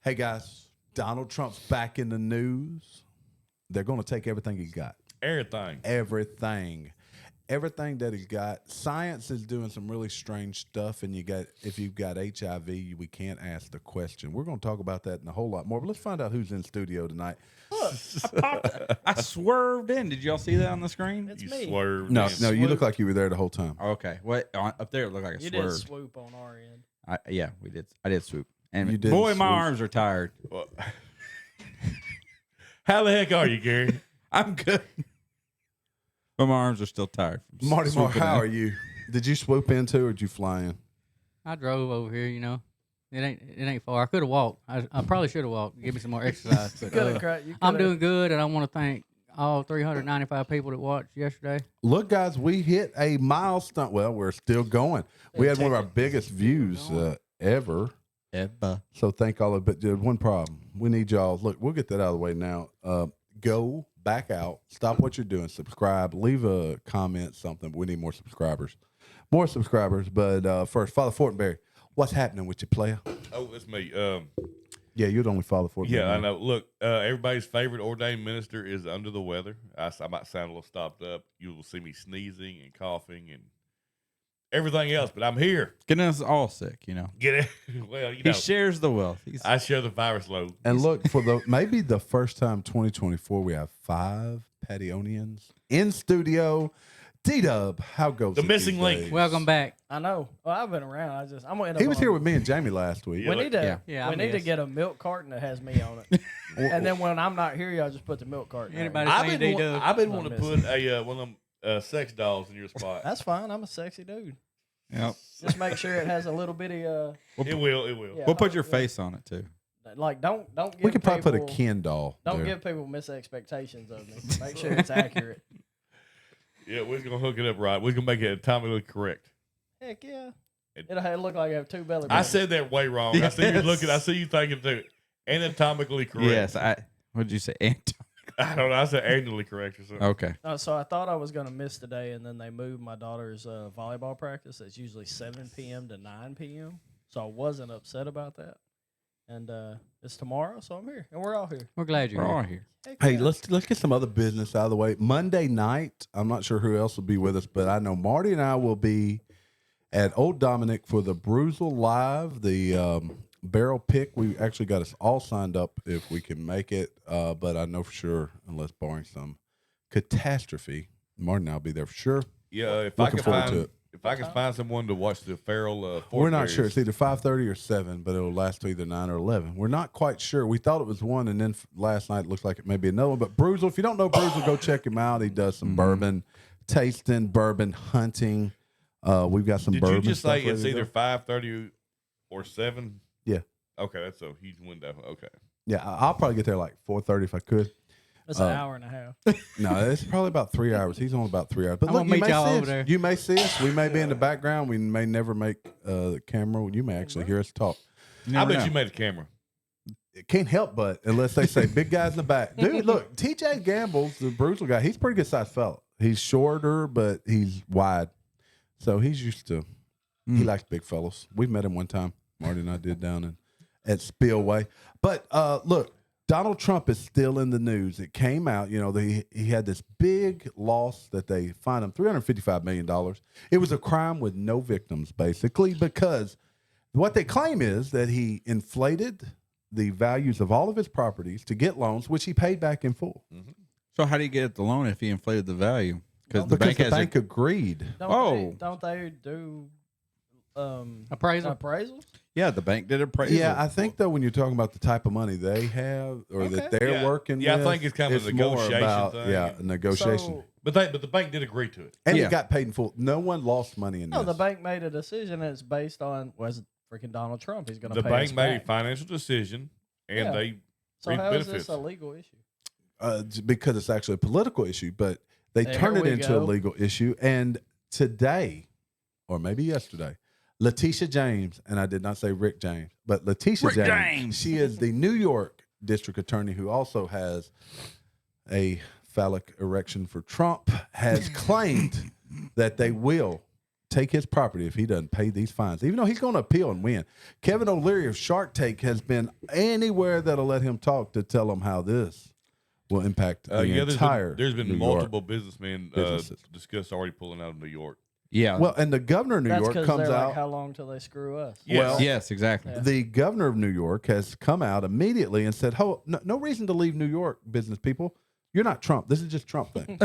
Hey, guys, Donald Trump's back in the news. They're going to take everything he's got. Everything that he's got. Science is doing some really strange stuff, and if you've got HIV, we can't ask the question. We're going to talk about that and a whole lot more, but let's find out who's in studio tonight. Look, I swerved in. Did y'all see that on the screen? It's me. Swerved. No, in. you look like you were there the whole time. Okay. What up there? It looked like I You swerved. did swoop on our end. Yeah, we did. I did swoop. And You did boy, my swoop. arms are tired. Well, how the heck are you, Gary? I'm good. But my arms are still tired. From Marty, swooping how in. are you? Did you swoop in too, or did you fly in? I drove over here, you know. It ain't far. I could have walked. I probably should have walked. Give me some more exercise. But, I'm doing good, and I want to thank all 395 people that watched yesterday. Look, guys, we hit a milestone. Well, we're still going. We had one of our biggest views ever. So thank all of it. But one problem. We need y'all. Look, we'll get that out of the way now. Go back out. Stop what you're doing. Subscribe. Leave a comment, something. We need more subscribers. More subscribers. But first, Father Fortenberry, what's happening with you, player? Oh, it's me. Yeah, you're the only Father Fortenberry. Yeah, I know. Look, everybody's favorite ordained minister is under the weather. I might sound a little stopped up. You will see me sneezing and coughing and everything else, but I'm here. Getting us all sick, you know. Get it? Well, you He know, shares the wealth. I share the virus load. And look, for maybe the first time 2024, we have 5 Pationians in studio. D-Dub, how goes The it missing these link. days? Welcome back. I know. Well, I've been around. I'm gonna end up He was on- here with me and Jamie last week. We need to. Yeah, I we need to missed. get a milk carton that has me on it, and then when I'm not here, y'all just put the milk carton. Anybody Out. I've seen been D-Dub? wanting to put a one of them sex dolls in your spot. That's fine. I'm a sexy dude. Yep. Just make sure it has a little bitty. It will. Yeah. We'll put your face on it too. Like don't give. We could probably put a people- Ken doll Don't there. give people misexpectations of me. Make sure it's accurate. Yeah, we're gonna hook it up right. We're gonna make it atomically correct. Heck yeah. It'll look like I have 2 belly buttons. I said that way wrong. I see you Yes. looking. I see you thinking too. Anatomically correct. Yes. What did you say? I don't know. I said annually correct or something. Okay. So I thought I was going to miss today, and then they moved my daughter's volleyball practice. It's usually 7 p.m. to 9 p.m. So I wasn't upset about that. And it's tomorrow, so I'm here, and we're all here. We're glad you're We're all here. here. Heck Hey, yeah. let's get some other business out of the way. Monday night, I'm not sure who else will be with us, but I know Marty and I will be at Old Dominic for the Bruisel Live, the barrel pick. We actually got us all signed up if we can make it, but I know for sure, unless barring some catastrophe, Marty and I will be there for sure. Yeah, if Looking I forward can to find it. if I can find someone to watch the feral. We're not Fortenberries. sure. It's either 5:30 or 7, but it'll last to either 9 or 11. We're not quite sure. We thought it was one, and then last night it looks like it may be another one. But Bruisel, if you don't know Bruisel, go check him out. He does some bourbon tasting, bourbon hunting. We've got some Did bourbon you just stuff say it's ready to either go. 5:30 or 7? Yeah. Okay, that's a huge window. Okay. Yeah, I'll probably get there like 4:30 if I could. It's an hour and a half. No, it's probably about 3 hours. He's on about 3 hours. But I'm look, gonna you meet may y'all see over us. there. You may see us. We may be in the background. We may never make the camera. You may actually hear us talk. I bet you made a camera. It can't help but unless they say big guys in the back. Dude, look, TJ Gamble's the Bruisel guy. He's a pretty good sized fella. He's shorter, but he's wide. So he's used to, he likes big fellas. We've met him one time. Marty and I did down at Spillway. But look, Donald Trump is still in the news. It came out, you know, he had this big loss that they fined him $355 million. It was a crime with no victims, basically, because what they claim is that he inflated the values of all of his properties to get loans, which he paid back in full. So how do you get the loan if he inflated the value? Because the Because bank the has bank agreed. Don't they do Appraisal. appraisals? Yeah, the bank did appraisal. Yeah, I think though when you're talking about the type of money they have or that they're Yeah. working Yeah, I with, think it's kind of a more negotiation about, thing. Yeah, a negotiation. So, But the bank did agree to it. And Yeah. it got paid in full. No one lost money in no, this. the bank made a decision and it's based on was freaking Donald Trump. He's going to The pay us bank made a back. financial decision, and Yeah. they So reap how is benefits. this a legal issue? Because it's actually a political issue, but they There turned it we into a go. legal issue. And today, or maybe yesterday, Letitia James, and I did not say Rick James, but Letitia James, she is the New York district attorney who also has a phallic erection for Trump, has claimed that they will take his property if he doesn't pay these fines, even though he's going to appeal and win. Kevin O'Leary of Shark Tank has been anywhere that'll let him talk to tell him how this will impact the entire There's been New York multiple businessmen discussed already pulling out of New York. Yeah. Well, and the governor of New That's York because comes they're out. like, how long till they screw us? Yes. Well, yes, exactly. Yeah. The governor of New York has come out immediately and said, "Oh, no reason to leave New York, business people. You're not Trump. This is just Trump thing."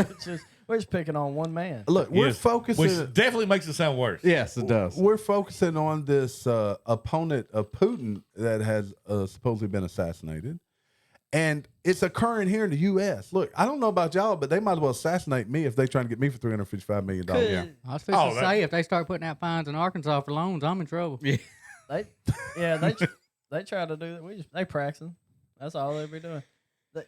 We're just picking on one man. Look, we're Yes, focusing. which definitely makes it sound worse. Yes, it does. We're focusing on this opponent of Putin that has supposedly been assassinated. And it's occurring here in the U.S. Look, I don't know about y'all, but they might as well assassinate me if they're trying to get me for $355 million. Yeah. I was supposed to say, if they start putting out fines in Arkansas for loans, I'm in trouble. Yeah. They try to do that. They practicing. That's all they be doing.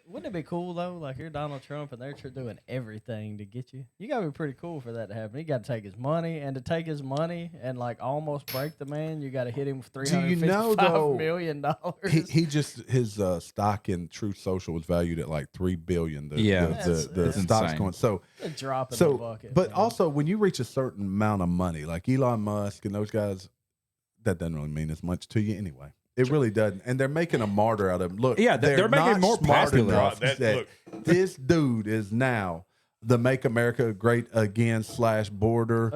Wouldn't it be cool though? Like you're Donald Trump and they're doing everything to get you. You gotta be pretty cool for that to happen. You got to take his money, and to take his money and like almost break the man, you got to hit him with $355 million. He just his stock in Truth Social was valued at like $3 billion. The stock's insane. going so. A drop in the bucket. But man. also when you reach a certain amount of money, like Elon Musk and those guys, that doesn't really mean as much to you anyway. It really doesn't, and they're making a martyr out of him. Look, Yeah, they're making not him more smart popular. enough That- that look. this dude is now the "Make America Great Again" / border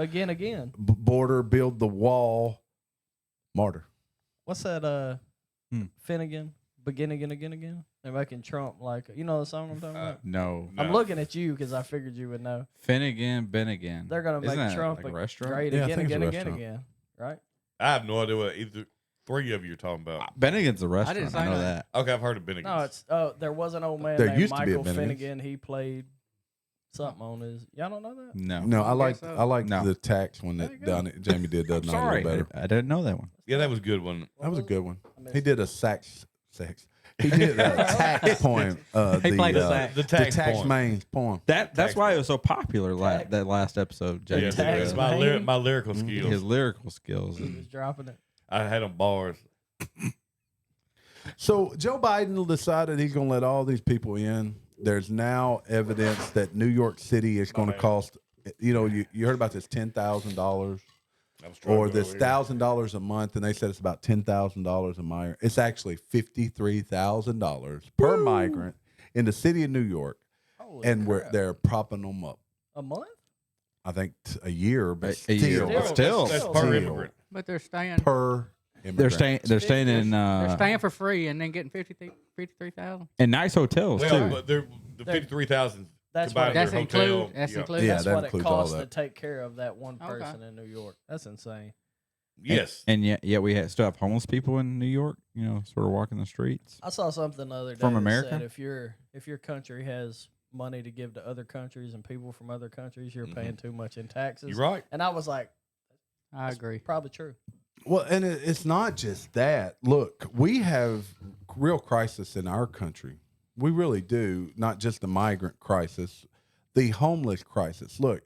border build the wall martyr. What's that? Finnegan, begin again. They're making Trump like the song I'm talking about. No. I'm looking at you because I figured you would know. Finnegan, Bennigan. They're gonna Isn't make that Trump like a restaurant? great Yeah, I again, think it's a again, restaurant. again. Right? I have no idea what either three of you are talking about. Bennigan's a restaurant. didn't say I know that. that. Okay, I've heard of Bennigan's. No, it's there was an old man There named used to be a Michael Bennigan's. Finnegan. He played something on his. Y'all don't know that? No. No, I like so. the tax one There that you go. Jamie did the other night a Sorry. little better. I didn't know that one. Yeah, that was a good one. That was a good one. I missed He did a sex. He did a tax poem. He played the sax. The The tax tax point. main poem. That's why it was so popular that last episode. The Yes, tax it's my, man. my lyrical skills. His lyrical skills. He was dropping it. I had them bars. So Joe Biden decided he's going to let all these people in. There's now evidence that New York City is going to cost. You heard about this $10,000 or this $1,000 a month, and they said it's about $10,000 a migrant. It's actually $53,000 per migrant in the city of New York, Holy and crap. they're propping them up. A month? I think a year, but A year. still Still. That's Still. per Still. immigrant. But they're staying. per They're immigrant. staying in They're staying for free and then getting 53,000. in nice hotels Well, too. but the 53,000 That's combined what- their That's hotel. included. That's yeah. included. Yeah, That's that what it includes all costs to that. take care of that one Okay. person in New York. That's insane. Yes. And yet we still have homeless people in New York. Sort of walking the streets. I saw something the other day From that America? said if your country has money to give to other countries and people from other countries, you're paying too much in taxes. You're right. And I was like, I agree. probably true. Well, and it's not just that. Look, we have real crisis in our country. We really do. Not just the migrant crisis, the homeless crisis. Look,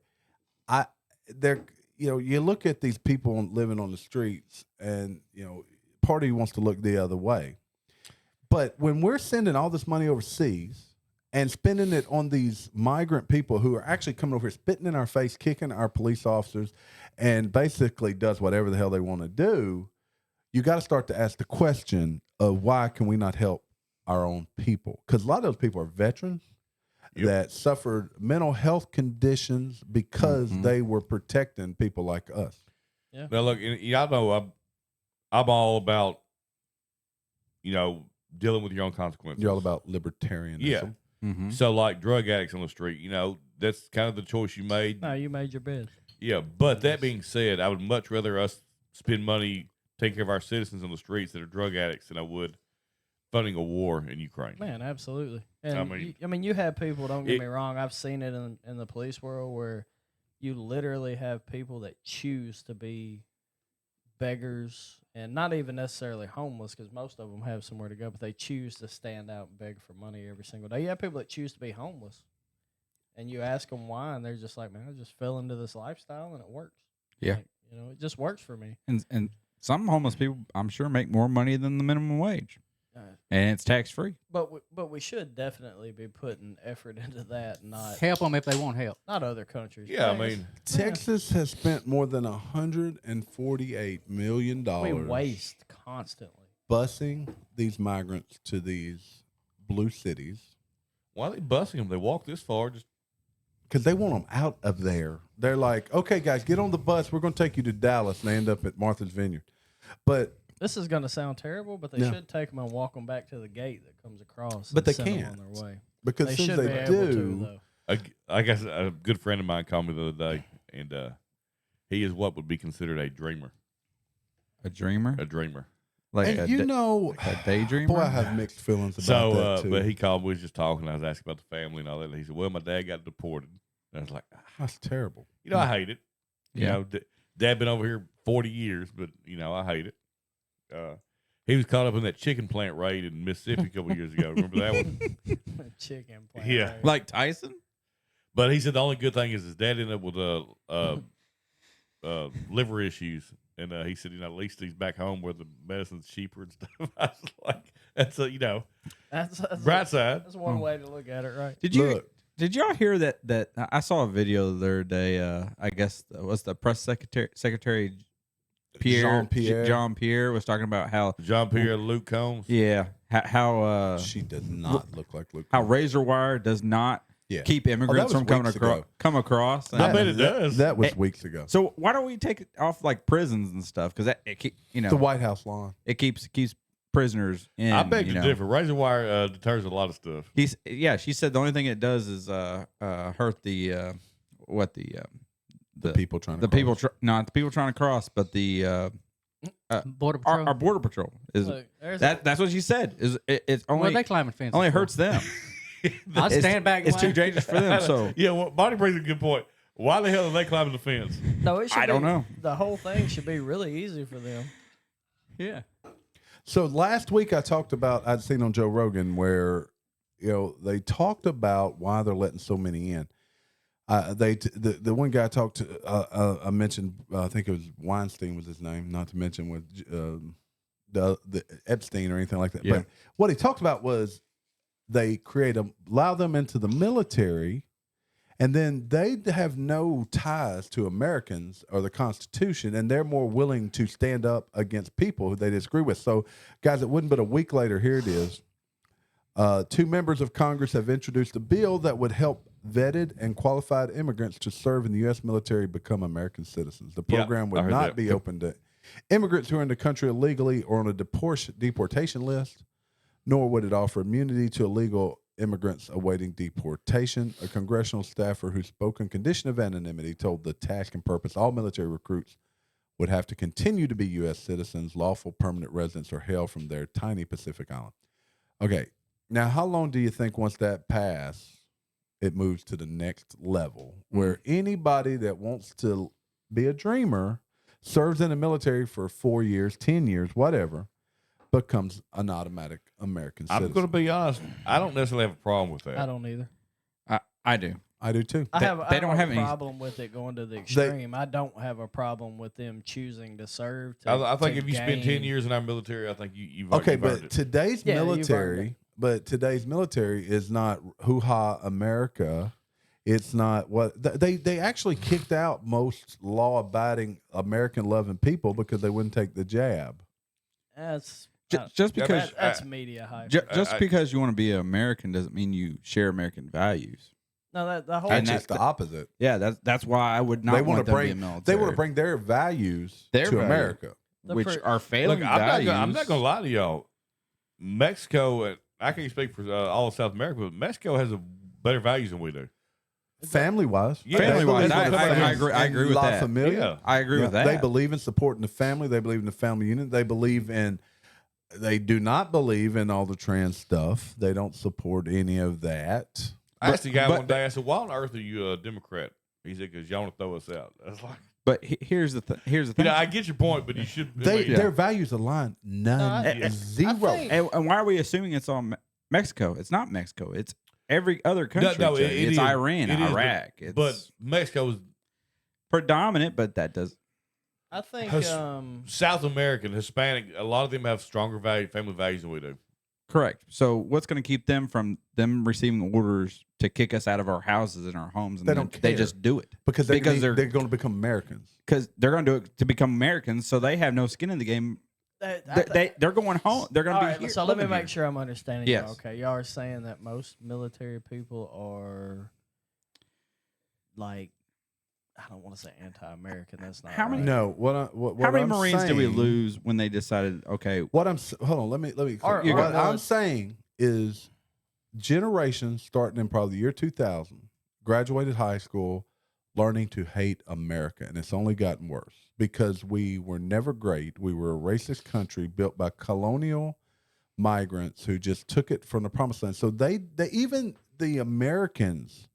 you look at these people living on the streets, and part of you wants to look the other way. But when we're sending all this money overseas and spending it on these migrant people who are actually coming over here, spitting in our face, kicking our police officers, and basically does whatever the hell they want to do, you got to start to ask the question of why can we not help our own people? Because a lot of those people are veterans that suffered mental health conditions because they were protecting people like us. Yeah. Now, look, y'all know I'm all about, dealing with your own consequences. You're all about libertarianism. Yeah. Mm-hmm. So, like drug addicts on the street, that's kind of the choice you made. No, you made your bed. Yeah. But that being said, I would much rather us spend money taking care of our citizens on the streets that are drug addicts than I would funding a war in Ukraine. Man, absolutely. And I mean- you have people, don't get me wrong, I've seen it in the police world where you literally have people that choose to be beggars and not even necessarily homeless because most of them have somewhere to go, but they choose to stand out and beg for money every single day. You have people that choose to be homeless, and you ask them why, and they're just like, man, I just fell into this lifestyle and it works. Yeah. Like, it just works for me. And some homeless people, I'm sure, make more money than the minimum wage. and it's tax free. But we should definitely be putting effort into that, not Help them if they want help. not other countries. Yeah, I Man, mean, Texas has spent more than $148 million we waste constantly. busing these migrants to these blue cities why are they busing them? They walk this far. Just because they want them out of there. They're like, okay, guys, get on the bus. We're going to take you to Dallas, and they end up at Martha's Vineyard. But This is going to sound terrible, but they No. should take them and walk them back to the gate that comes across. But and they send 'em can't. on their way. because They as soon should as be they able to, do, though. I guess a good friend of mine called me the other day, and he is what would be considered a dreamer. A dreamer, A dreamer. like and a, you da- know, like a daydreamer. boy, I have mixed feelings about So, that too. but he called. We was just talking. I was asking about the family and all that. And he said, "Well, my dad got deported." And I was like, That's terrible. "You know, I hate it. You Yeah. know, Dad been over here 40 years, but you know, I hate it." He was caught up in that chicken plant raid in Mississippi a couple years ago. Remember that one? Chicken plant. Yeah. right? like Tyson. But he said the only good thing is his dad ended up with liver issues, and he said, you know, at least he's back home where the medicine's cheaper and stuff. I was like, that's a, you know, That's bright side. That's one way to look at it, right? Did y'all hear that I saw a video the other day? I guess was the press secretary Jean Pierre was talking about how Jean Pierre Luke Combs. how She does not look like Luke. how razor wire does not Yeah. keep immigrants was from coming weeks across. ago. Come across. I bet it does. That was weeks ago. So why don't we take it off like prisons and stuff? Because The White House lawn. it keeps prisoners in. I beg you to know. differ. Razor wire deters a lot of stuff. She said the only thing it does is hurt the People trying to people cross. not the people trying to cross, but the Border Patrol. our border patrol is Look, there's that's what she said. Is it's well, only they climbing fences. only for? hurts them. I'll It's- stand back. It's too line. dangerous for them. So Yeah, well, Marty brings a good point. Why the hell are they climbing the fence? No, it should I don't be- know. The whole thing should be really easy for them. Yeah. So last week I talked about I'd seen on Joe Rogan where they talked about why they're letting so many in. The one guy I talked to I mentioned I think it was Weinstein was his name, not to mention with the Epstein or anything like that. Yeah. But what he talked about was they allow them into the military, and then they have no ties to Americans or the Constitution, and they're more willing to stand up against people who they disagree with. So, guys, it wouldn't but a week later, here it is. 2 members of Congress have introduced a bill that would help vetted and qualified immigrants to serve in the U.S. military become American citizens. The program I would heard not that. be open to immigrants who are in the country illegally or on a deportation list, nor would it offer immunity to illegal immigrants awaiting deportation. A congressional staffer who spoke in condition of anonymity told the Task and Purpose all military recruits would have to continue to be U.S. citizens, lawful permanent residents, or hail from their tiny Pacific island. Okay, now how long do you think once that passes, it moves to the next level where anybody that wants to be a dreamer serves in the military for 4 years, 10 years, whatever, becomes an automatic American citizen? I'm going to be honest. I don't necessarily have a problem with that. I don't either. I do. I do too. I They don't have a any- problem with it going to the extreme. I don't have a problem with them choosing to serve. I think to if you spend 10 gain- years in our military, I think you've Okay, you've earned but it. today's Yeah, you've earned military, is not hoo-ha America. It's not what they actually kicked out most law-abiding American-loving people because they wouldn't take the jab. That's Just because that's media hype. just because you want to be an American doesn't mean you share American values. No, that the whole That's And just the opposite. Yeah, that's why I would not They want want to them to be bring. a military. They want to bring their values Their to value. America. which The are failing Look, I'm values. not going to lie to y'all. Mexico, I can't speak for all of South America, but Mexico has better values than we do. Family-wise, Yeah, Family-wise, They believe in I family agree- I and agree with La that. Familia. Yeah. I agree with that. They believe in supporting the family. They believe in the family unit. They believe in. They do not believe in all the trans stuff. They don't support any of that. I asked the guy but- one day, I said, why on earth are you a Democrat? He said, because y'all want to throw us out. I was like, But here's the thing. you know, I get your point, but you should. Their values align none, No, I zero. think- and why are we assuming it's all Mexico? It's not Mexico. It's every other country. No, Jay. it it's is. Iran, It is, Iraq. It's but Mexico is predominant, but that does. I think South American, Hispanic, a lot of them have stronger family values than we do. Correct. So what's going to keep them from them receiving orders to kick us out of our houses and our homes? And They don't They care. just do it because they're going to become Americans. Because they're going to do it to become Americans, so they have no skin in the game. They're going home. They're going to be here. So let me living make here. sure I'm understanding. Yes. Y'all. Okay, y'all are saying that most military people are like, I don't want to say anti-American. That's not. How many- right. No, How many I'm Marines did we saying- lose when they decided? Okay, Hold on, let me. Or- What or- I'm saying is, generations starting in probably the year 2000, graduated high school, learning to hate America, and it's only gotten worse because we were never great. We were a racist country built by colonial migrants who just took it from the promised land. So they even the Americans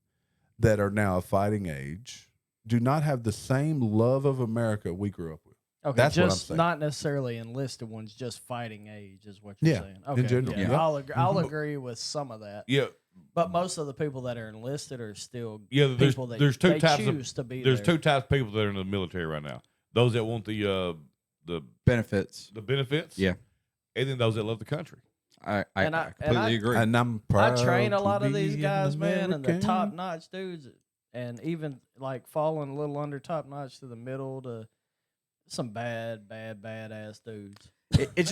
that are now of fighting age do not have the same love of America we grew up with. Okay, That's what I'm just saying. not necessarily enlisted ones, just fighting age is what you're Yeah, saying. in Okay, general, yeah, yeah. I'll agree with some of that. Yeah, But most of the people that are enlisted are still yeah. people that There's two they types choose of to be there's there. two types of people that are in the military right now. Those that want the benefits. benefits, Yeah. and then those that love the country. I And completely agree. And I'm I proud train a to lot of be these an guys, man, and the American. top notch dudes, and even like falling a little under top notch to the middle to some badass dudes. It's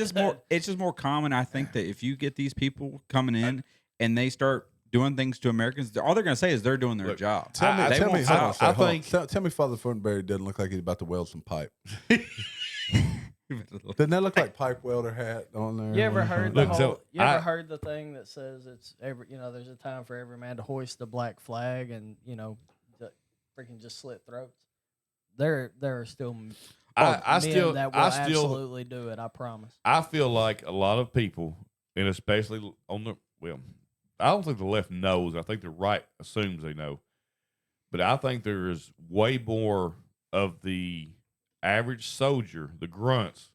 just more common. I think that if you get these people coming in and they start doing things to Americans, all they're going to say is they're doing their Look, job. Tell me, I hold on, think- tell me, Father Fortenberry doesn't look like he's about to weld some pipe. Doesn't that look like pipe welder hat on there? You ever heard the Look, whole? so You ever I- heard the thing that says it's every? You know, there's a time for every man to hoist the black flag, and you know, freaking just slit throats. There are still men that will absolutely do it. I promise. I feel like a lot of people, and especially I don't think the left knows. I think the right assumes they know, but I think there is way more of the average soldier, the grunts,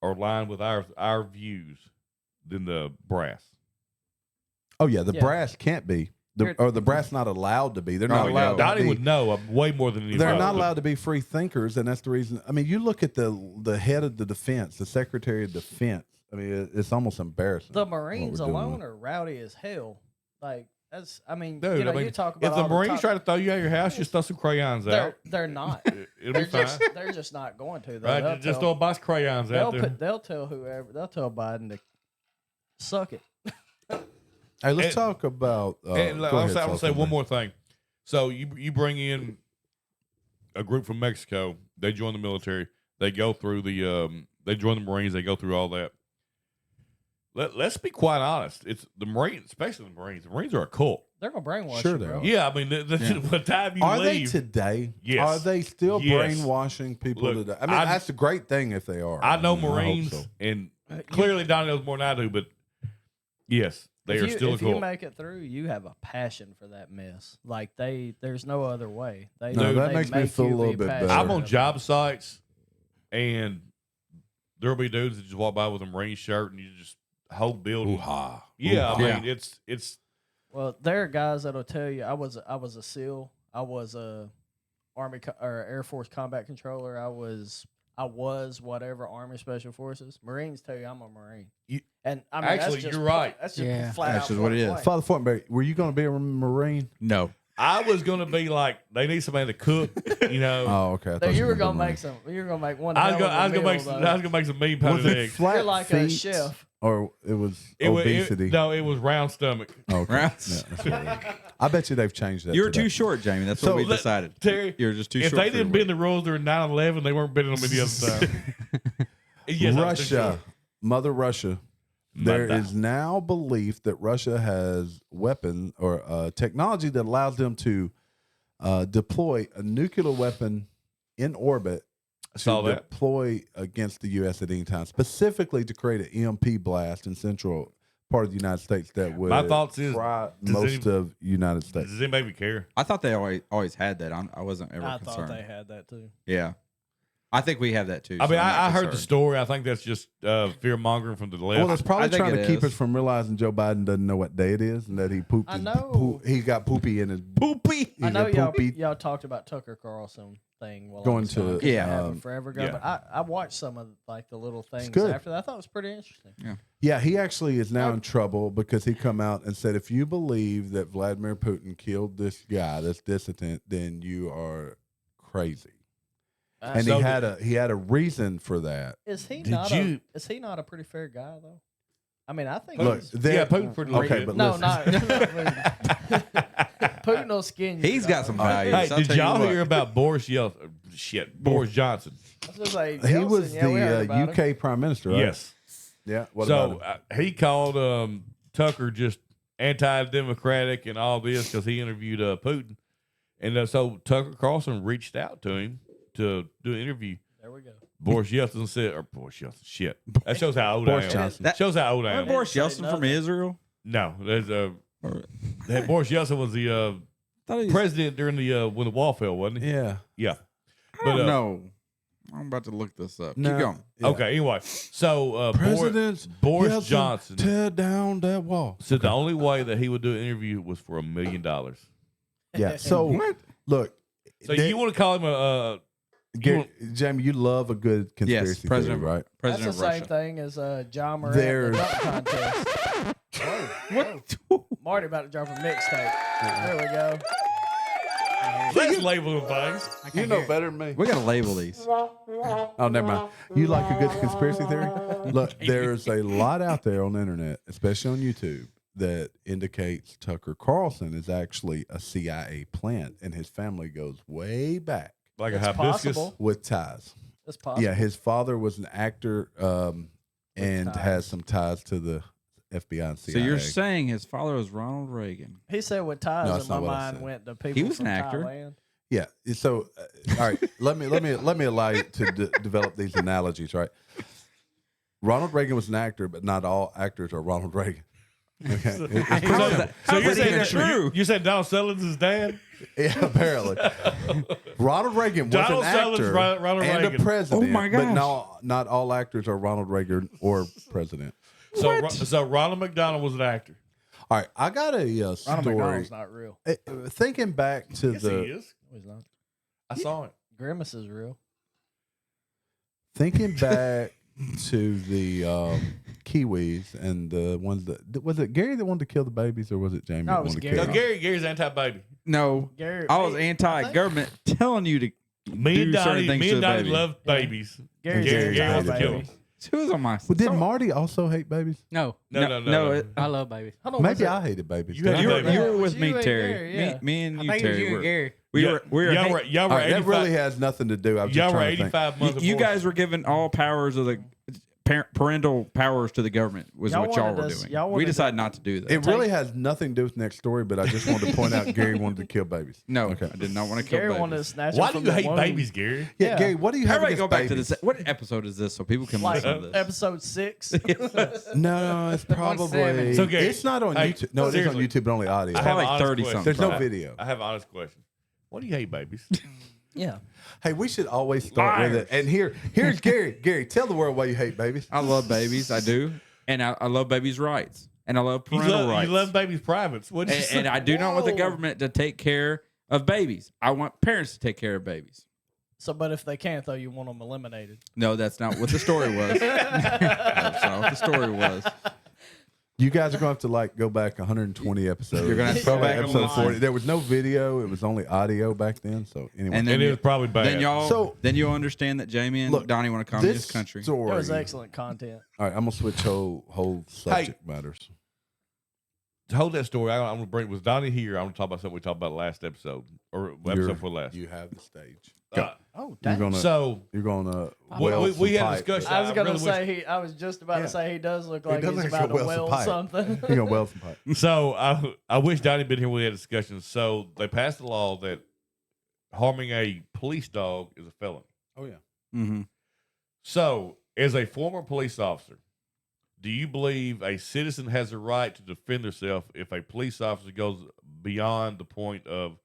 are aligned with our views than the brass. Oh yeah, the Yeah. brass can't be. The brass not allowed to be. They're not Oh, allowed. yeah. to Donnie be. would know way more than anybody. They're not allowed to be free thinkers, and that's the reason. I mean, you look at the head of the defense, the Secretary of Defense. I mean, it's almost embarrassing. The what Marines we're doing. alone are rowdy as hell. Like that's. I mean, Dude, you know, I mean, you talk about if the all Marines top- try to throw you out of your house, just throw some crayons out. they're not. It'll be fine. They're just not going to. Though. Right? They'll Just throw a box of crayons out there. They'll tell whoever. They'll tell Biden to suck it. Hey, let's And- talk about. And go I'm ahead, going to say Father one Fortenberry. more thing. So you bring in a group from Mexico. They join the military. They go through they join the Marines. They go through all that. Let's be quite honest. It's the Marines, especially the Marines. The Marines are a cult. They're gonna brainwash Sure you, they bro. are. Yeah, I mean, by the time you Are leave, they today? Yes. Are they still Yes. brainwashing people Look, today? I mean, that's a great thing if they are. I know mean, hope Marines, so. and clearly Donnie knows more than I do, but yes, they are still a If you cult. make it through, you have a passion for that mess. Like there's no other way. They, No, that they makes me make feel a you little be bit passionate better. I'm on about job it. sites, and there'll be dudes that just walk by with a Marine shirt, and you just whole building. Ooh-ha. Yeah, I Ooh-ha. mean it's Well, there are guys that'll tell you I was a SEAL. I was a or Air Force combat controller. I was whatever Army Special Forces. Marines tell you I'm a Marine. And I mean, Actually, that's just, you're right. That's just Yeah. flat That's out just what it is. blank. Father Fortenberry, were you going to be a Marine? No. I was gonna be like they need somebody to cook, you know. Oh, okay. I So thought you were gonna gonna be a make some. You were gonna make one. I was hell gonna of a make meal, some mean Marine. pounded Was it eggs. flat You're like a feet, chef. or it was It was obesity? no, it was round stomach. Okay. Round Yeah, that's what it is. I bet you they've changed that. You're today. too short, Jamie. That's So what we let- decided. Terry, You're just too If short. they for your didn't bend weight. the rules during 9/11, they weren't bending them any other time. Yes, I'm too Russia, short. Mother Russia. There Mother. is now belief that Russia has weapon or technology that allows them to deploy a nuclear weapon in orbit saw to that. deploy against the U.S. at any time, specifically to create an EMP blast in central part of the United States that would My thoughts is, fry does most any- of United States. Does anybody care? I thought they always had that. I wasn't ever I concerned. thought they had that too. Yeah. I think we have that too. I so mean, I'm not I heard the concerned. story. I think that's just fear mongering from the left. Well, it's probably I think trying to it keep is. us from realizing Joe Biden doesn't know what day it is and that he pooped. I know. He got poopy in his Poopy. I know got poopy. y'all talked about Tucker Carlson. thing. While Going I was gone, to 'cause it happened forever ago. yeah. But I watched some of like the little things good. after that. I thought it was pretty interesting. Yeah, he actually is now in trouble because he come out and said, if you believe that Vladimir Putin killed this guy, this dissident, then you are crazy. And So he had a reason for that. Is he Did not? you- Is he not a pretty fair guy though? I mean, I think. Look, he's- Putin's pretty okay, legit. but no, listen. not Putin will skin you. He's got dog. some value. Hey, I'll did tell you y'all what. hear about Boris Johnson? I was just like, He Yeltsin, was yeah, we heard the about him. UK prime minister, right? Yes. Yeah. What So about him? he called Tucker just anti-democratic and all this because he interviewed Putin, and so Tucker Carlson reached out to him to do an interview. There we go. Boris Yeltsin said, or Boris Yeltsin, shit. That shows how old Boris I am. Johnson. That shows how old I am. Wasn't Boris Say Yeltsin from nothing. Israel? No, there's Boris Yeltsin was the Thought he was- president during the when the wall fell, wasn't he? Yeah. Yeah. I don't know. I'm about to look this up. No. Keep going. Yeah. Okay. Anyway, so President Boris Yeltsin, Johnson tear down that wall. said the only way that he would do an interview was for $1 million. Yeah. So look. So you want to call him a? Jamie, you love a good conspiracy theory, President- right? President That's of the same Russia. thing as John Moran There's- at the dunk contest. Whoa. Marty about to drop a mixtape. There we go. Let's label them things. You know better than me. We got to label these. Oh, never mind. You like a good conspiracy theory? Look, there's a lot out there on the internet, especially on YouTube, that indicates Tucker Carlson is actually a CIA plant, and his family goes way back Like It's a hibiscus. possible. with ties. That's possible. Yeah, his father was an actor and ties. has some ties to the FBI and So CIA. you're saying his father was Ronald Reagan? He said with ties, No, and that's my not what I mind said. went to people He was from an actor. Thailand. Yeah. So, all right. Let me allow you to develop these analogies. Right. Ronald Reagan was an actor, but not all actors are Ronald Reagan. Okay. How is that? So How's you're that saying even true? You said Donald Sutherland's his dad? Yeah, apparently. Ronald Reagan was Donald an Sutherland's actor Ronald and Reagan. a president. Oh, my But gosh. not all actors are Ronald Reagan or president. So Ronald McDonald was an actor. All right, I got a Ronald story. McDonald's not real. Thinking back to Yes, the he is. No, he's not. I saw it. Grimace is real. thinking back to the Kiwis and the ones that was it Gary that wanted to kill the babies or was it Jamie No, that it was wanted to Gary. kill No, them? Gary's anti-baby. No, Gary, I was me- anti-government telling you to Me do and certain Donnie, things me to and the Donnie baby. love babies. Gary's Gary Gary wants to hated kill babies. them. Who's on my Well, did so- Marty also hate babies? No, No. it- I love babies. Hold on, was Maybe it- I hated babies. You Did had I? You were, baby. you were Yeah, with you me, and Terry. Gary, yeah. Me and I you, think it was Terry. you and Gary. We Yeah, were y'all were All right, that 85 really has nothing to do. I was y'all just were trying to think. 85 months. you guys were given all powers of the parental powers to the government was Y'all what y'all wanted were us- doing. y'all We wanted decided not to do that. It really has nothing to do with next story, but I just wanted to point out Gary wanted to kill babies. no, Okay. I did not want to kill Gary babies. wanted to snatch Why him do from you the hate womb. babies, Gary? Yeah, Yeah. Gary, what do you have Everybody against go back to babies? this. What episode is this so people can Like listen to this? episode 6. No, it's probably. 170. So, Gary, it's not on hey, YouTube. No, it is on seriously. YouTube, but only audio. I have Probably an like honest 30 question. something. There's no video. I have an honest question. Why do you hate babies? Yeah. Hey, we should always start with it. And here's Gary. Gary, tell the world why you hate babies. I love babies. I do. And I love babies' rights. And I love You parental rights. love babies' privates. What did you say? And I do not want the Whoa. government to take care of babies. I want parents to take care of babies. So, but if they can't, though, you want them eliminated. No, that's not what the story was. That's not what the story was. You guys are going to have to go back 120 episodes. You're gonna have to Probably go back episode online. 40. There was no video. It was only audio back then. So anyway, And And it was probably bad. Then you'll understand that Jamie and Look, Donnie want to come to this country. story. That was excellent content. All right, I'm gonna switch whole subject matters. To hold that story, I'm going to bring. Was Donnie here? I'm going to talk about something we talked about last episode or episode before last. You have the stage. Oh, You're dang. gonna. So you're gonna. we weld had some a pipe. discussion. I was gonna really say I was just about Yeah. to say he does look He like does he's look about to like he'll weld weld some pipe. something. You're gonna weld some pipe. So I wish Donnie been here when we had a discussion. So they passed a law that harming a police dog is a felony. Oh yeah. Mm-hmm. So, as a former police officer, do you believe a citizen has a right to defend themselves if a police officer goes beyond the point of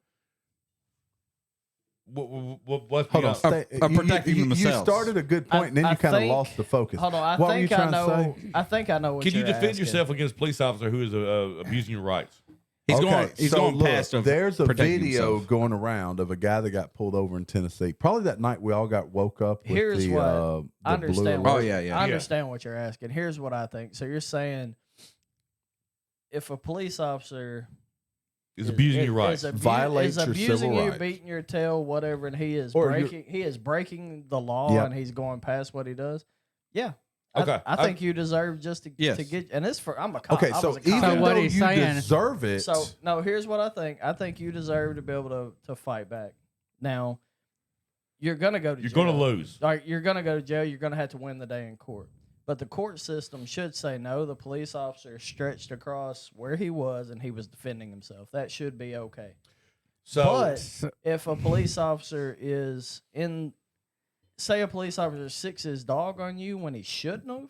what's Hold on. beyond? Stay, protecting you themselves. started a good point, and then I you kind of think- lost the focus. Hold on, I What were you think I trying to know. say? I think I know what Can you you're defend asking. yourself against a police officer who is abusing your rights? He's going past. There's a video himself. going around of a guy that got pulled over in Tennessee. Probably that night we all got woke up with Here's the, what the I understand. blue. Oh, yeah. I understand what you're asking. Here's what I think. So you're saying if a police officer Is abusing your rights. Violates your abusing civil you, rights. beating your tail, whatever, and he is Or breaking the law Yep. and he's going past what he does. Yeah. Okay. I think you deserve just to get, and it's for, I'm a cop. Okay, I so was a cop. even So though what you he's saying- deserve it, So no, here's what I think. I think you deserve to be able to fight back. Now, you're gonna go to You're jail. going to lose. Like you're gonna go to jail. You're gonna have to win the day in court. But the court system should say no. The police officer stretched across where he was and he was defending himself. That should be okay. So, But if a police officer is say a police officer sicks his dog on you when he shouldn't have,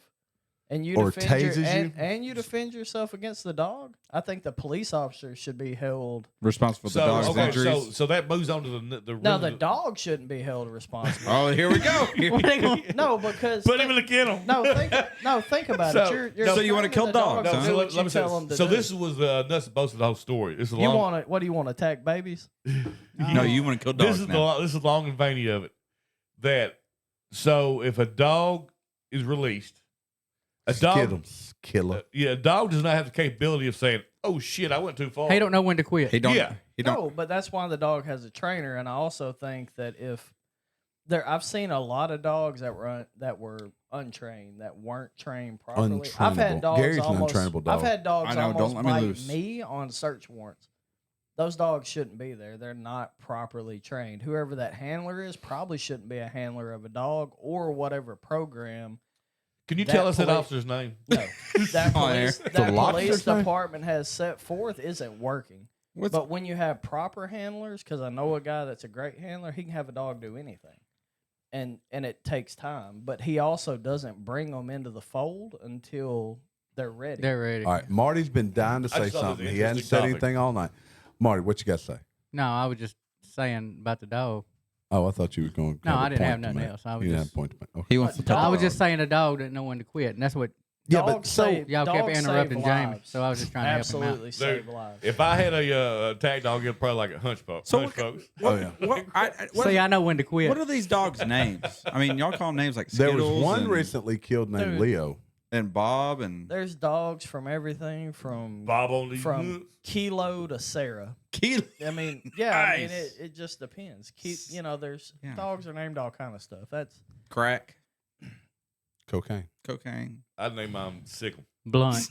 and you Or defend tases you? and you defend yourself against the dog, I think the police officer should be held. Responsible for the dog's injuries. so that moves on to the No, the dog shouldn't be held responsible. Oh, here we go. No, because Put him in the kennel. think about So- it. You're So you wanna afraid kill of the dog dogs, to huh? do what let you me tell say, them to so do. this was the nuts and bolts of the whole story. This is You want to? What do you want to attack babies? No, you want to kill dogs This is now. this is long and veiny of it. That so if a dog is released, a dog, killer. a dog does not have the capability of saying, "Oh shit, I went too far." He don't know when to quit. He don't. Yeah. He don't. No, but that's why the dog has a trainer, and I also think that if I've seen a lot of dogs that were untrained, that weren't trained properly. I've had Untrainable. dogs Gary's an almost. untrainable dog. I've had dogs I know, almost don't let me bite loose. me on search warrants. Those dogs shouldn't be there. They're not properly trained. Whoever that handler is probably shouldn't be a handler of a dog or whatever program. Can you That tell us that police- officer's name? No, that On police, air. that The lobster's police name? department has set forth isn't working. But when you have proper handlers, because I know a guy that's a great handler, he can have a dog do anything, and it takes time. But he also doesn't bring them into the fold until they're ready. They're ready. All right, Marty's been dying to I say just thought it was something. an He hadn't interesting said topic. anything all night. Marty, what you got to say? No, I was just saying about the dog. Oh, I thought you were going. No, I didn't have nothing else. I was you didn't just- have a point to make. Okay. He wants to Dog- talk. I was just saying the dog didn't know when to quit, and that's what Yeah, but Dogs so save- y'all kept dogs interrupting save Jamie. lives. So I was just trying to help him out. Absolutely save lives. If I had a tag dog, it'd probably like a hunch folks. So Hunch folks. Oh yeah. See, I know when to quit. What are these dogs' names? I mean, y'all call them names like There Skittles was one and, recently killed named Dude. Leo. and Bob and There's dogs from everything from Bob on these from nuts. Kilo to Sarah. Kilo. I mean, yeah, I mean, Nice. it just depends. There's Yeah. dogs are named all kind of stuff. That's Crack, Cocaine. cocaine. I'd name mine Sickle. Blunt.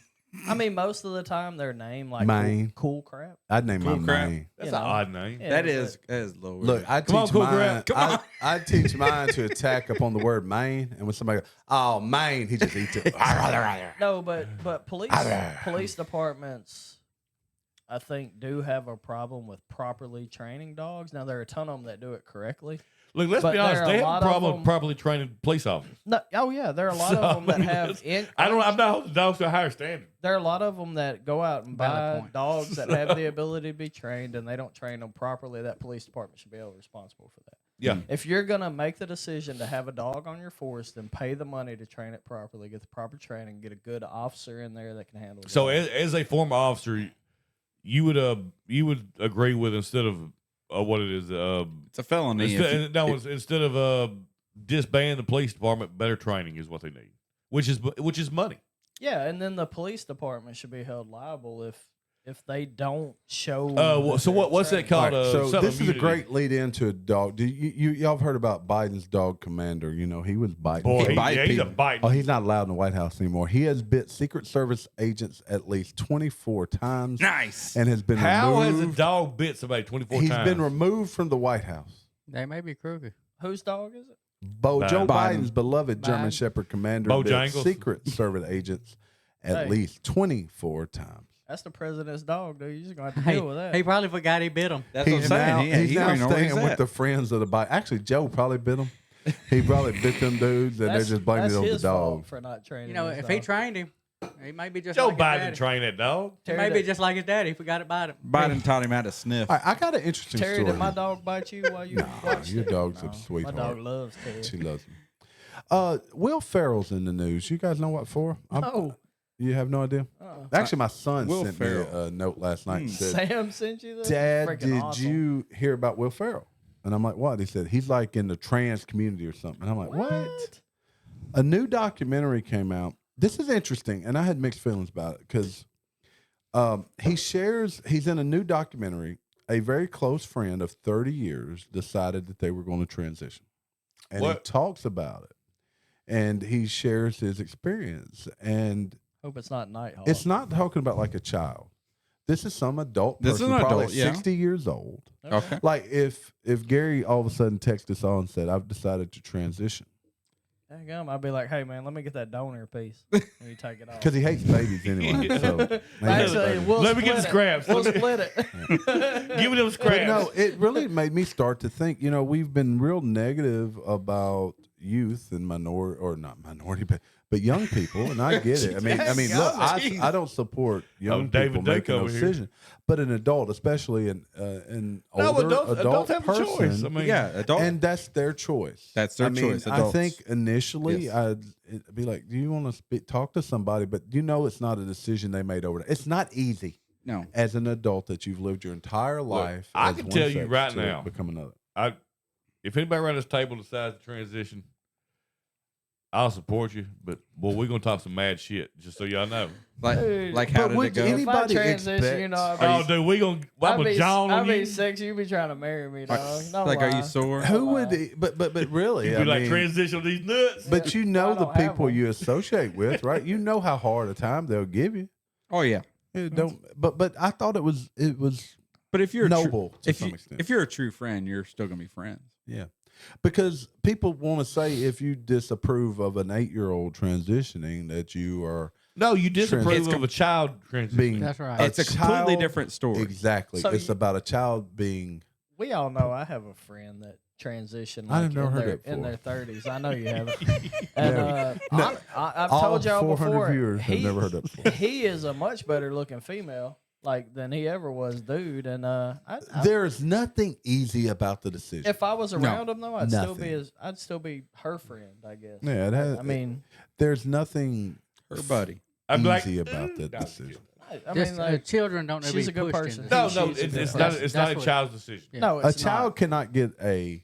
I mean, most of the time they're named like Maine. cool crap. I'd name Cool mine crap. Maine. That's You an know. odd name. Yeah, That but- is low. Look, I Come on, teach cool mine. crap. Come I teach mine to attack upon the word Maine, and when somebody goes, "Oh, Maine," he just eats it. No, but police departments, I think, do have a problem with properly training dogs. Now there are a ton of them that do it correctly. Look, let's But be honest. there are They a have lot a of problem them- with properly trained police officers. No, oh yeah, there are a lot So, of them that I mean, have. I'm not holding dogs to a higher standard. There are a lot of them that go out and Valid buy point. dogs that have the ability to be trained, and they don't train them properly. That police department should be held responsible for that. Yeah. If you're gonna make the decision to have a dog on your force, then pay the money to train it properly, get the proper training, get a good officer in there that can handle it. So as a former officer, you would agree with instead of what it is. It's a felony. if you- Instead of disbanding the police department, better training is what they need, which is money. yeah, and then the police department should be held liable if they don't show. So what's that All called? right, so Something this is a immunity. great lead into a dog. Do y'all have heard about Biden's dog Commander? You know, he was biting. Boy, He bite he's a people. bite. Oh, he's not allowed in the White House anymore. He has bit Secret Service agents at least 24 times nice. and has been How has a removed. dog bit somebody 24 He's times? been removed from the White House. They may be crooked. Whose dog is it? Joe Biden. Biden's beloved German Biden. Shepherd Commander bit Bojangles. Secret Service agents at Hey. least 24 times. That's the president's dog, dude. You're just gonna have to Hey, deal with that. he probably forgot he bit him. That's what I'm He's now, saying. he's He now don't even know where staying he's with at. the friends of the Biden. Actually, Joe probably bit him. He probably bit them dudes, and they're just blaming that's it on the his fault dog. for not training. You know, his if he dog. trained him, he may be just Joe like his Biden daddy. trained that dog. He may be just like his daddy. He forgot to bite him. Biden taught him how to sniff. All right, I got an interesting Terry, story. did my dog bite you while you watched your it? dog's a No, sweetheart. My dog loves Terry. She loves him. Will Ferrell's in the news. You guys know what for? No. You have no idea? Actually, my son Will sent Ferrell. me a note last night and said, Sam sent you that? Dad, Freaking did awesome. you hear about Will Ferrell? And I'm like, what? He said, he's like in the trans community or something. And I'm like, what? A new documentary came out. This is interesting. And I had mixed feelings about it because he's in a new documentary. A very close friend of 30 years decided that they were going to transition. And he talks about it. And he shares his experience. And hope it's not Nighthawk. it's not talking about like a child. This is some adult This is person, an probably adult, yeah. 60 years old. Okay. Like if Gary all of a sudden texted us all and said, I've decided to transition. I'd be like, hey, man, let me get that donor piece when you take it off. Because he hates babies anyway. So Actually, Let me get the scraps. We'll split it. Give me them but scraps. no, it really made me start to think, we've been real negative about youth and but young people, and I get it. I mean, look, I don't support young people making those decisions, but an adult, especially an older adult have person, a choice. I mean, adult. and that's their choice. That's their choice. I Adults. think initially Yes. I'd be like, do you want to talk to somebody? But it's not a decision they made overnight. It's not easy. No. As an adult that you've lived your entire life. I as can one tell you sex right to now, become another. If anybody around this table decides to transition, I'll support you. But boy, we're gonna talk some mad shit, just so y'all know. Like how did it go? If I transition, Dude, we gonna I'd a John on be you. sexy. You be trying to marry me, dog. No Like, are lie. you sore? Who would? But really, You be like transition these nuts. But you know I the don't have people one. you associate with, right? You know how hard a time they'll give you. Oh yeah. Don't. But I thought it was But if you're noble to some extent. if you're a true friend, you're still gonna be friends. Yeah. Because people want to say if you disapprove of an 8-year-old transitioning that you are No, you disapprove of a child transition. being That's right. It's a completely different story. Exactly. So it's about a child being We all know I have a friend that transitioned I've like, never heard that in before. their 30s. I know you haven't. And No. I've all told y'all 400 before. viewers have never heard that before. He is a much better looking female than he ever was, dude. And There is nothing easy about the decision. if I was around him though, I'd Nothing. still be her friend, I guess. Yeah, it has, I mean, there's nothing Her buddy. I'm like, easy about that decision. I Just, mean, like, children don't know she's be a good pushed person. into no, things. it's She's not. a- It's not a what- child's decision. Yeah. no, A it's child not. cannot get a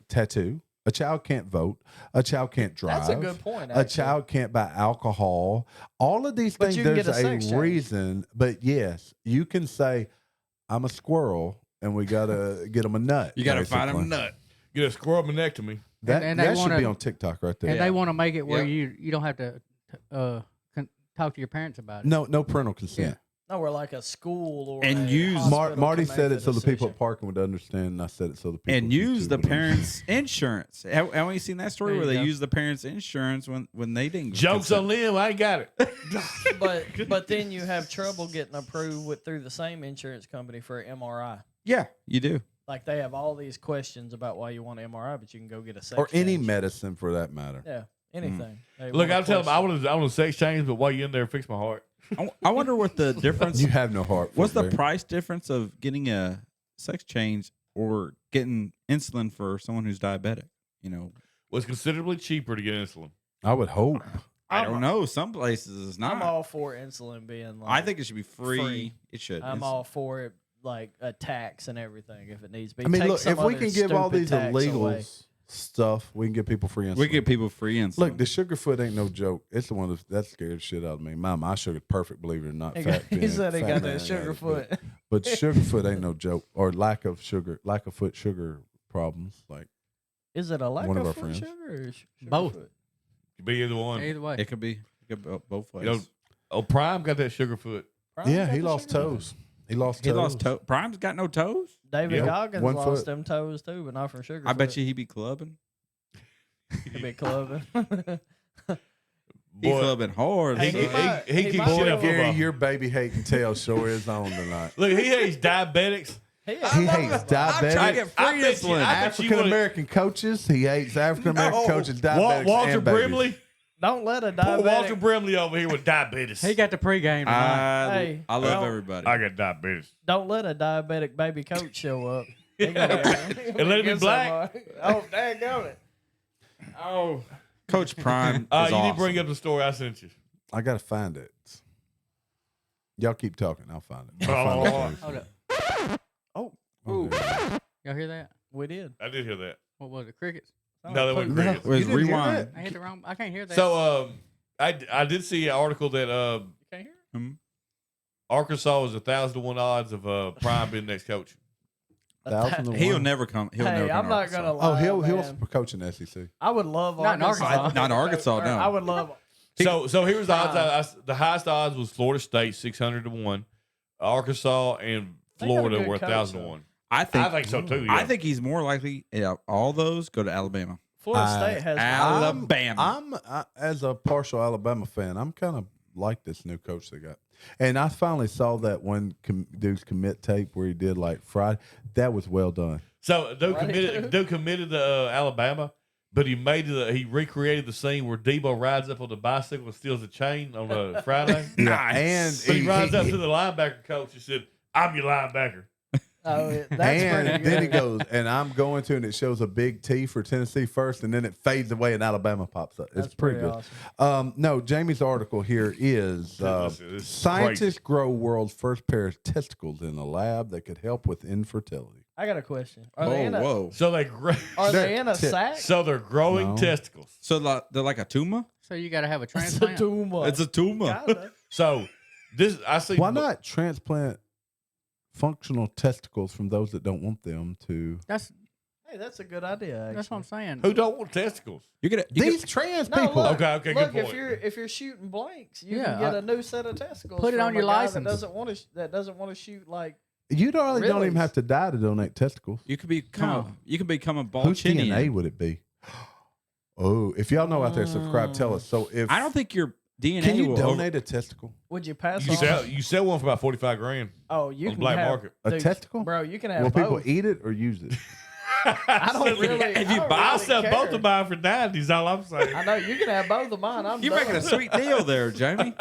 tattoo. A child can't vote. A child can't drive. That's a good point. A Actually. child can't buy alcohol. All of these But things, you can there's get a sex a change. reason. But yes, you can say, I'm a squirrel and we got to get them a nut. You got to find basically. him a nut. Get a squirrelmonectomy. That, And they that should wanna- be on TikTok right there. And they want to make it where Yep. you don't have to talk to your parents about it. No parental consent. No, we're like a school or And a use- hospital Marty can make said it so the people decision. at parking would understand, and I said it so the people And at use YouTube the would parents' insurance. Haven't you seen that story There where you they go. use the parents' insurance when they didn't get Jokes consent? on them. I ain't got it. But then you have trouble getting approved through the same insurance company for an MRI. Yeah, you do. Like they have all these questions about why you want an MRI, but you can go get a sex or any change. medicine for that matter. Yeah, anything. They Look, want a I'll tell them I question. want a sex change, but while you're in there, fix my heart. I wonder what the difference. You have no heart. for What's it, the Barry. price difference of getting a sex change or getting insulin for someone who's diabetic? Well, it's considerably cheaper to get insulin. I would hope. I don't know. Some places it's not. I'm all for insulin being like. I think it should be free. free. It should. I'm all for it, like a tax and everything if it needs to be. I mean, Take look, some if we other can give all stupid these tax illegal away. stuff, we can give people free insulin. We give people free insulin. Look, the Sugarfoot ain't no joke. It's the one that scared the shit out of me. My sugar's perfect, believe it or not. He Fat said he fat got man that got it, sugar foot. But Sugarfoot ain't no joke, or lack of foot sugar problems. Like Is it a lack One of of our foot friends. sugar or sugar Both. foot? Could be either one. Either way. it could be both ways. You know, Prime got that sugar foot. Brian yeah, got he the lost sugar foot. toes. He lost He toes. lost toe. Prime's got no toes. David Yeah. Goggins One lost foot. them toes too, but not from sugar. I bet you he be clubbing. He'd be clubbing. He Boy, clubbing hard. Hey, son. he might- he he keeps might shit be up able- Gary, football. your baby hating tail sure is on tonight. Look, he hates diabetics. He hates diabetics. I get free I bet you- insulin. I bet you African American coaches. He hates African American No. coaches, diabetics, Walter and babies. Brimley. Don't let a Poor Walter diabetic. Brimley over here with diabetes. He got the pregame tonight. Hey, I love well, everybody. I got diabetes. Don't let a diabetic baby coach show up. He gonna- And let it be get black. somebody. Oh, daggone it. Oh, Coach Prime. You is need awesome. to bring up the story I sent you. I gotta find it. Y'all keep talking. I'll find it. Hold up. Oh, Ooh. Y'all hear that? we did. I did hear that. What was it? Crickets? No, that wasn't No. crickets. It was You didn't hear rewind. that? I hit the wrong. I can't hear that. So, I did see an article that You can't hear it? Arkansas is 1,000-to-1 odds of Prime being next coach. 1,000-to-1. He'll never come. He'll never Hey, come I'm to not Arkansas. gonna lie. Oh, he'll man. coach in the SEC. I would love Not in Arkansas. Arkansas. Not Arkansas, no. I would love. So here's the odds. The highest odds was Florida State 600-to-1, Arkansas and They got a Florida good were coach, 1,000-to-1. I think so too. I think he's more likely. Yeah, all those go to Alabama. Florida State has. Alabama. As a partial Alabama fan, I'm kind of like this new coach they got. And I finally saw that one dude's commit tape where he did like Friday. That was well done. So dude committed to Alabama, but he recreated the scene where Debo rides up on the bicycle and steals a chain on a Friday. And So he rides up to the linebacker coach and said, "I'm your linebacker." Oh, that's pretty and good. then he goes, and I'm going to, and it shows a big T for Tennessee first, and then it fades away, and Alabama pops up. It's That's pretty good. awesome. No, Jamie's article here is This is scientists crazy. grow world's first pair of testicles in a lab that could help with infertility. I got a question. Are they in a? Whoa. So they Are they in a sack? so they're growing No. testicles. So they're like a tumor. So you got to have a It's a transplant. tumor. It's a tumor. Kinda. So this I see. Why not transplant functional testicles from those that don't want them to? That's Hey, that's a good idea. Actually. that's what I'm saying. Who don't want testicles? You get These trans No, people. look, Okay, look, good if point. you're shooting blanks, you Yeah, can get a new set of testicles. Put it from on a your guy license. That doesn't want to shoot like. You don't even Really? have to die to donate testicles. You could become a ball Whose DNA chinian. would it be? Oh, if y'all know out there, subscribe. Tell us. So if I don't think your DNA can you will donate a testicle? Would you pass You on? sell one for about $45,000 Oh, you on can the black have, market. A dude, testicle? bro. You can have Will people both. eat it or use it? I don't really. If I you don't buy, I'll really sell care. both of mine for $90. All I'm saying. I know you can have both of mine. I'm You're making a done. sweet deal there, Jamie.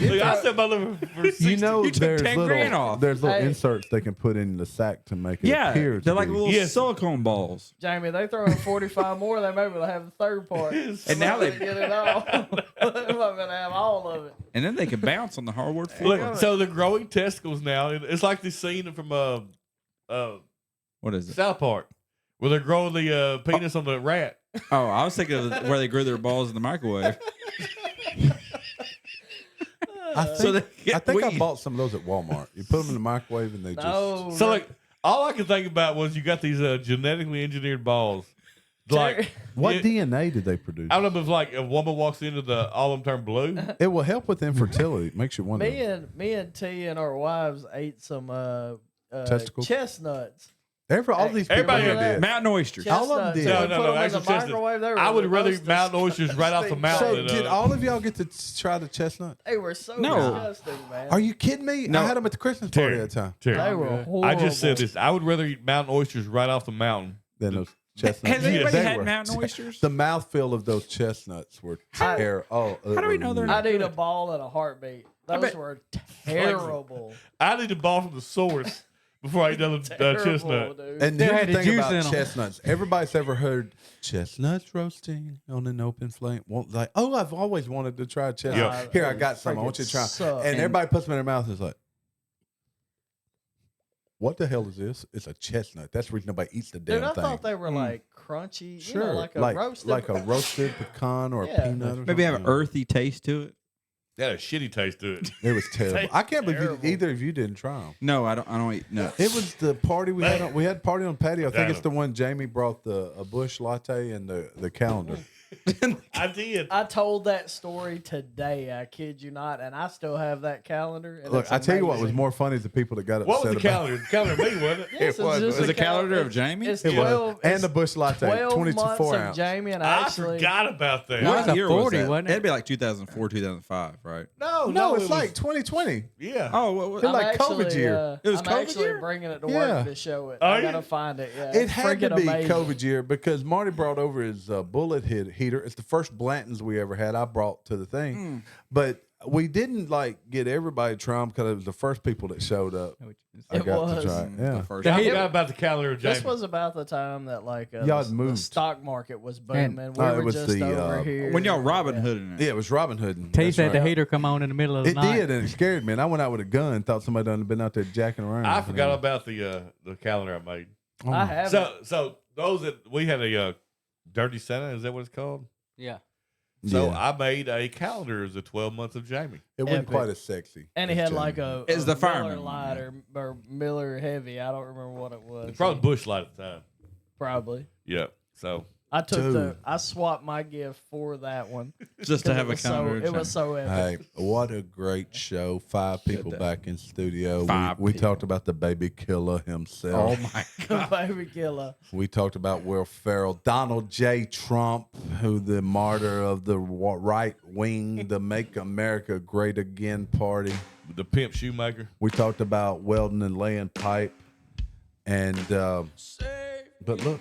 Look, I sell both of them for 60. You know, You took there's 10 grand little off. there's little Hey. inserts they can put in the sack to make it Yeah, appear. To they're like be. little Yes. silicone balls. Jamie, they throw in 45 more. They may be able to have the third part. And now they- get it all. they might be able to have all of it. And then they can bounce on the hardwood floor. Look, so they're growing testicles now. It's like this scene from What is it? South Park where they're growing the penis on the rat. Oh, I was thinking of where they grew their balls in the microwave. I So think, they get I, think I weed. bought some of those at Walmart. You put them in the microwave and they No. just. So like, all I could think about was you got these genetically engineered balls. Like, What it- DNA did they produce? I don't know if like a woman walks into all of them turn blue. It will help with infertility. It makes you wonder. me and T and our wives ate some Testicles? chestnuts. All these people Everybody here did. did. Mountain oysters. All of them did. Chestnuts. No, We no, put no, them in actually the chestnuts. microwave. They were I would the rather most eat mountain oysters right off the disgusting mountain. So did all of y'all get to try the chestnut? They were so No. disgusting, man. Are you kidding me? No. I had them at the Christmas party Terry, that time. Terry, They were horrible. I just said this. I would rather eat mountain oysters right off the mountain. Then those chestnuts. Has anybody They had were- mountain oysters? The mouthfeel of those chestnuts were terrible. How do we know they're not I'd eat a ball in a heartbeat. Those bet- were terrible. I need to ball from the source before I eat another Terrible, chestnut. dude. And They here's had the the thing juice about in 'em. chestnuts. Everybody's ever heard chestnuts roasting on an open flame. Well, like, oh, I've always wanted to try chestnuts. Yeah. Here, I got some. I want you to try. Suck. And everybody puts them in their mouth and is like, what the hell is this? It's a chestnut. That's the reason nobody eats the damn Dude, I thing. thought they were like crunchy, Sure, you know, like a roasted. roasted pecan or Yeah. a peanut. Or Maybe have an something. earthy taste to it. That had a shitty taste to it. It was terrible. Tastes I can't believe terrible. either of you didn't try them. No, I don't eat nuts. It was the party we had. We had a party on patio. I think it's the Damn. one Jamie brought a bush latte and the calendar. I did. I told that story today. I kid you not, and I still have that calendar. And Look, it's I tell you what was amazing. more funny is the people that got upset What was the about calendar? The calendar me, wasn't it? Yes, It was. just Is it a calendar of it's- Jamie? It's It was. 12 And it's the bush latte, 12 24 months of ounce. Jamie, and I actually, forgot about that. No, What it's a year was 40, that? wasn't it? It'd be like 2004, 2005, right? No, it's it like was- 2020. Yeah. Oh, what, It like COVID year. It was I'm COVID actually year? bringing it to Yeah. work to show it. Are I you? gotta find it. Yeah, It it's had to freaking be amazing. COVID year because Marty brought over his bullet heater. It's the first Blanton's we ever had. I brought to the thing, but we didn't like get everybody Trump because it was the first people that showed up. I It got was. to try it. Yeah. The first I forgot about the calendar, Jamie. This was about the time that like Y'all had the moved. stock market was booming. And- We it were was just the, over here. when y'all Robin Hooding it. Yeah, it was Robin Hood. T said the heater come on in the middle of the It night. did, and it scared me. And I went out with a gun, thought somebody done been out there jacking around. I forgot about the calendar I made. I have So those that we had a Dirty Santa, is that what it's called? Yeah. So Yeah. I made a calendar as the 12 months of Jamie. It wasn't Epic. quite as sexy. and he as had Jamie. like a It's the Miller fireman one, Light or Miller Heavy. I don't remember what it was. It's probably Bush Light at the time. Probably. Yeah. So I took Dude. I swapped my gift for that one. Just to have a calendar. calendar. It was so epic. Hey, what a great show. 5 people back in studio. Five We people. talked about the baby killer himself. Oh my Baby killer. We talked about Will Ferrell, Donald J. Trump, who the martyr of the right wing, the Make America Great Again party. the pimp shoemaker. We talked about welding and laying pipe. And, but look,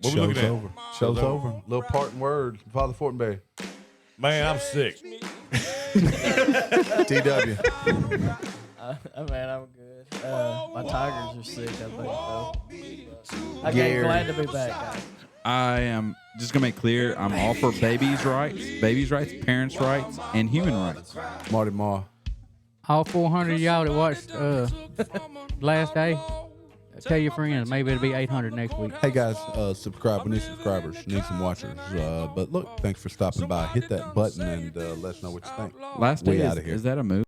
What we looking show's at? over. Show's over. Little parting word, Father Fortenberry. Man, I'm sick. TW. Man, I'm good. My Tigers are sick, I think, though. I'm Gary. glad to be back, guys. I am just gonna make clear I'm all for babies' rights, parents' rights, and human rights. Marty Ma. All 400 of y'all that watched last day, tell your friends. Maybe it'll be 800 next week. Hey guys, subscribe. We need subscribers. Need some watchers. But look, thanks for stopping by. Hit that button and let us know what you think. Last We day outta here. is that a movie?